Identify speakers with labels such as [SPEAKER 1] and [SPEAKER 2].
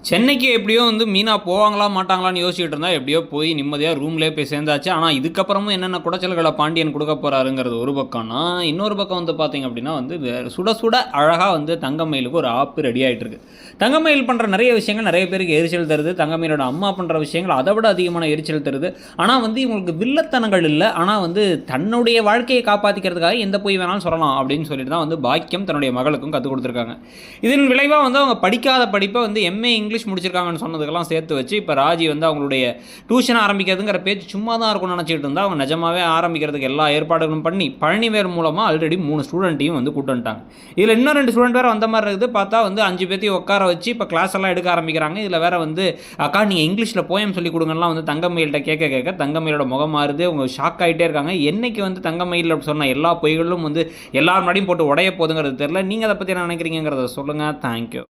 [SPEAKER 1] சென்னைக்கு எப்படியோ வந்து மீனா போவாங்களா மாட்டாங்களான்னு யோசிச்சுட்டு இருந்தா எப்படியோ போய் நிம்மதியாக ரூம்லேயே போய் சேர்ந்தாச்சு. ஆனால் இதுக்கப்புறமும் என்னென்ன குடைச்சல்களை பாண்டியன் கொடுக்க போறாருங்கிறது ஒரு பக்கம்னா, இன்னொரு பக்கம் வந்து பார்த்தீங்க அப்படின்னா வந்து சுட சுட அழகாக வந்து தங்கமயிலுக்கு ஒரு ஆப்பு ரெடி ஆகிட்டு இருக்கு. தங்கமயில் பண்ணுற நிறைய விஷயங்கள் நிறைய பேருக்கு எரிச்சல் தருது. தங்கமயிலோட அம்மா பண்ணுற விஷயங்கள் அதை விட அதிகமான எரிச்சல் தருது. ஆனால் வந்து இவங்களுக்கு வில்லத்தனங்கள் இல்லை. ஆனால் வந்து தன்னுடைய வாழ்க்கையை காப்பாற்றிக்கிறதுக்காக எந்த போய் வேணாலும் சொல்லலாம் அப்படின்னு சொல்லிட்டு தான் வந்து பாக்கியம் தன்னுடைய மகளுக்கும் கற்றுக் கொடுத்துருக்காங்க. இதன் விளைவாக வந்து அவங்க படிக்காத படிப்பை வந்து எம்ஏ இங்கிலீஷ் முடிச்சிருக்காங்கன்னு சொன்னதுக்கெல்லாம் சேர்த்து வச்சு இப்போ ராஜி வந்து அவங்களுடைய டியூஷன் ஆரம்பிக்கிறதுங்கிற பேச்சு சும்மா தான் இருக்கும்னு நினச்சிட்டு இருந்தால் அவங்க நிஜமாவே ஆரம்பிக்கிறதுக்கு எல்லா ஏற்பாடுகளும் பண்ணி பழனிவேர் மூலமாக ஆல்ரெடி 3 ஸ்டூடெண்ட்டையும் வந்து கூட்டு வந்துட்டாங்க. இதில் இன்னும் 2 ஸ்டூடெண்ட் வேறு வந்த மாதிரி இருக்குது. பார்த்தா வந்து 5 பேர்த்தையும் உட்கார வச்சு இப்போ கிளாஸ் எல்லாம் எடுக்க ஆரம்பிக்கிறாங்க. இதில் வேற வந்து அக்கா நீங்கள் இங்கிலீஷில் போயம் சொல்லி கொடுங்கலாம் வந்து தங்கமயில்கிட்ட கேட்க தங்கமயிலோட முகம் மாறுது. அவங்க ஷாக் ஆகிட்டே இருக்காங்க. என்னைக்கு வந்து தங்கமயில் சொன்ன எல்லா பொய்களும் வந்து எல்லார் முன்னாடியும் போட்டு உடைய போதுங்கிறது தெரியல. நீங்கள் அதை பற்றி என்ன நினைக்கிறீங்கிறத சொல்லுங்கள். தேங்க்யூ.